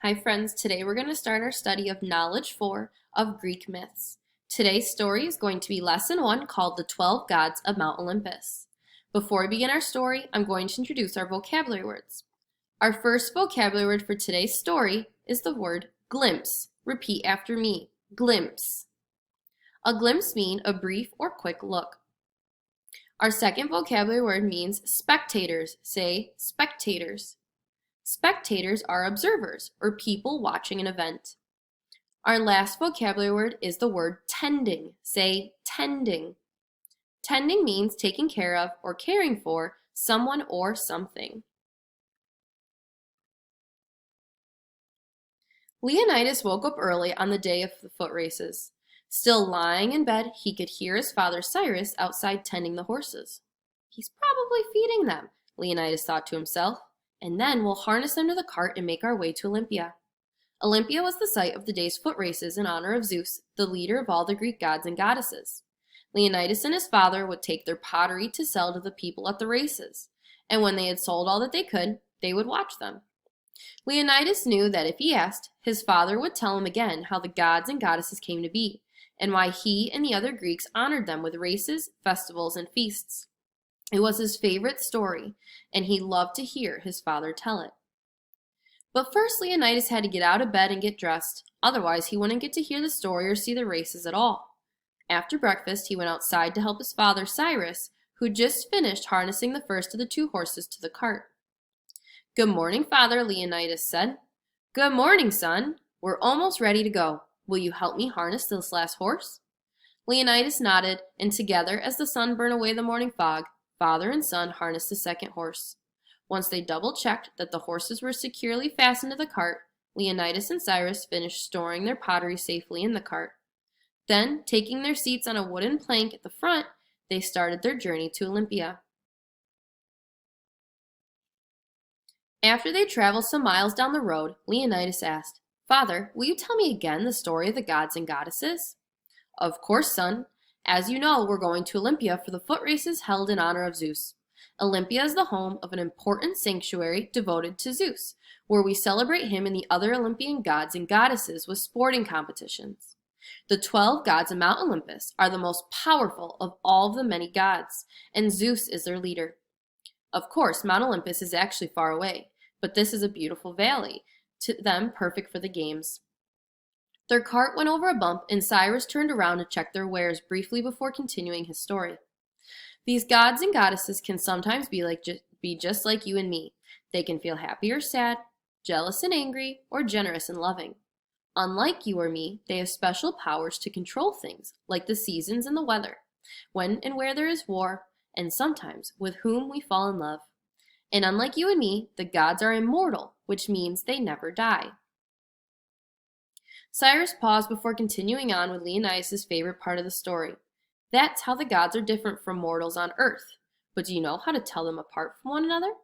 Hi friends, today we're going to start our study of Knowledge 4 of Greek myths. Today's story is going to be Lesson 1 called The 12 Gods of Mount Olympus. Before we begin our story, I'm going to introduce our vocabulary words. Our first vocabulary word for today's story is the word glimpse. Repeat after me, glimpse. A glimpse means a brief or quick look. Our second vocabulary word means spectators. Say spectators. Spectators are observers, or people watching an event. Our last vocabulary word is the word tending. Say tending. Tending means taking care of or caring for someone or something. Leonidas woke up early on the day of the foot races. Still lying in bed, he could hear his father Cyrus outside tending the horses. He's probably feeding them, Leonidas thought to himself, and then we'll harness them to the cart and make our way to Olympia. Olympia was the site of the day's foot races in honor of Zeus, the leader of all the Greek gods and goddesses. Leonidas and his father would take their pottery to sell to the people at the races, and when they had sold all that they could, they would watch them. Leonidas knew that if he asked, his father would tell him again how the gods and goddesses came to be, and why he and the other Greeks honored them with races, festivals, and feasts. It was his favorite story, and he loved to hear his father tell it. But first Leonidas had to get out of bed and get dressed, otherwise he wouldn't get to hear the story or see the races at all. After breakfast, he went outside to help his father Cyrus, who just finished harnessing the first of the two horses to the cart. "Good morning, father," Leonidas said. "Good morning, son. We're almost ready to go. Will you help me harness this last horse?" Leonidas nodded, and together, as the sun burned away the morning fog, father and son harnessed the second horse. Once they double-checked that the horses were securely fastened to the cart, Leonidas and Cyrus finished storing their pottery safely in the cart. Then, taking their seats on a wooden plank at the front, they started their journey to Olympia. After they traveled some miles down the road, Leonidas asked, "Father, will you tell me again the story of the gods and goddesses?" "Of course, son. As you know, we're going to Olympia for the foot races held in honor of Zeus. Olympia is the home of an important sanctuary devoted to Zeus, where we celebrate him and the other Olympian gods and goddesses with sporting competitions. The 12 gods of Mount Olympus are the most powerful of all of the many gods, and Zeus is their leader. Of course, Mount Olympus is actually far away, but this is a beautiful valley, to them perfect for the games." Their cart went over a bump, and Cyrus turned around to check their wares briefly before continuing his story. "These gods and goddesses can sometimes be just like you and me. They can feel happy or sad, jealous and angry, or generous and loving. Unlike you or me, they have special powers to control things, like the seasons and the weather, when and where there is war, and sometimes with whom we fall in love. And unlike you and me, the gods are immortal, which means they never die." Cyrus paused before continuing on with Leonidas' favorite part of the story. "That's how the gods are different from mortals on Earth. But do you know how to tell them apart from one another?"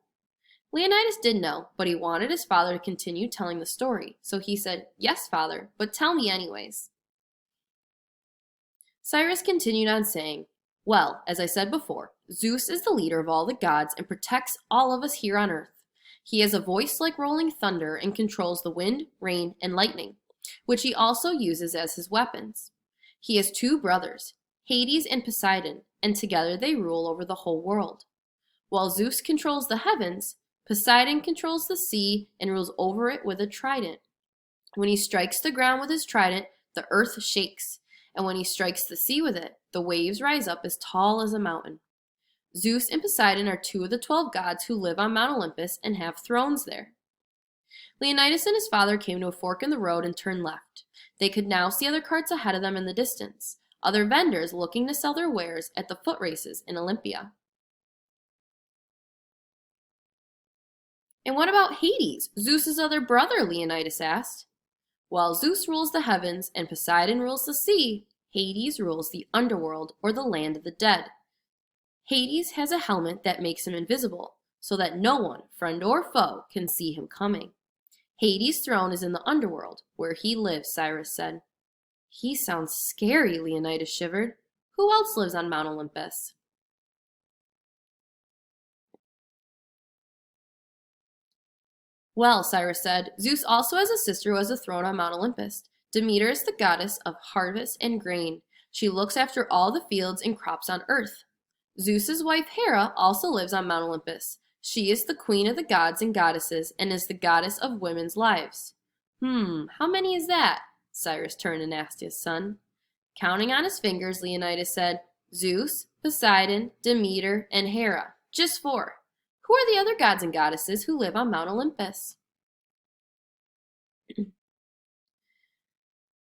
Leonidas did know, but he wanted his father to continue telling the story, so he said, "Yes, father, but tell me anyways." Cyrus continued on saying, "Well, as I said before, Zeus is the leader of all the gods and protects all of us here on Earth. He has a voice like rolling thunder and controls the wind, rain, and lightning, which he also uses as his weapons. He has two brothers, Hades and Poseidon, and together they rule over the whole world. While Zeus controls the heavens, Poseidon controls the sea and rules over it with a trident. When he strikes the ground with his trident, the earth shakes, and when he strikes the sea with it, the waves rise up as tall as a mountain. Zeus and Poseidon are two of the 12 gods who live on Mount Olympus and have thrones there." Leonidas and his father came to a fork in the road and turned left. They could now see other carts ahead of them in the distance, other vendors looking to sell their wares at the foot races in Olympia. "And what about Hades, Zeus's other brother?" Leonidas asked. "While Zeus rules the heavens and Poseidon rules the sea, Hades rules the underworld, or the land of the dead. Hades has a helmet that makes him invisible, so that no one, friend or foe, can see him coming. Hades' throne is in the underworld, where he lives," Cyrus said. "He sounds scary," Leonidas shivered. "Who else lives on Mount Olympus?" Well, Cyrus said, Zeus also has a sister who has a throne on Mount Olympus. Demeter is the goddess of harvest and grain. She looks after all the fields and crops on earth. Zeus's wife Hera also lives on Mount Olympus. She is the queen of the gods and goddesses and is the goddess of women's lives. How many is that? Cyrus turned and asked his son. Counting on his fingers, Leonidas said, Zeus, Poseidon, Demeter, and Hera. Just 4. Who are the other gods and goddesses who live on Mount Olympus?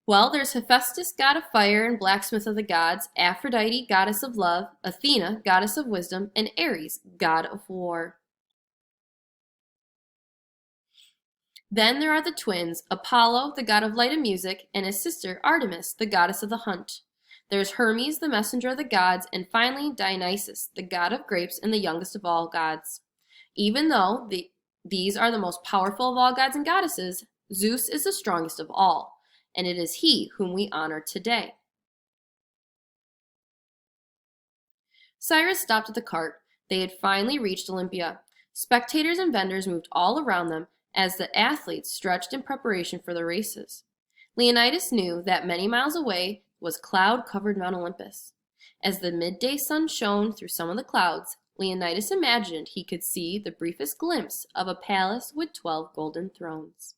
Well, there's Hephaestus, god of fire and blacksmith of the gods, Aphrodite, goddess of love, Athena, goddess of wisdom, and Ares, god of war. Then there are the twins, Apollo, the god of light and music, and his sister Artemis, the goddess of the hunt. There's Hermes, the messenger of the gods, and finally Dionysus, the god of grapes and the youngest of all gods. Even though these are the most powerful of all gods and goddesses, Zeus is the strongest of all, and it is he whom we honor today. Cyrus stopped at the cart. They had finally reached Olympia. Spectators and vendors moved all around them as the athletes stretched in preparation for the races. Leonidas knew that many miles away was cloud-covered Mount Olympus. As the midday sun shone through some of the clouds, Leonidas imagined he could see the briefest glimpse of a palace with 12 golden thrones.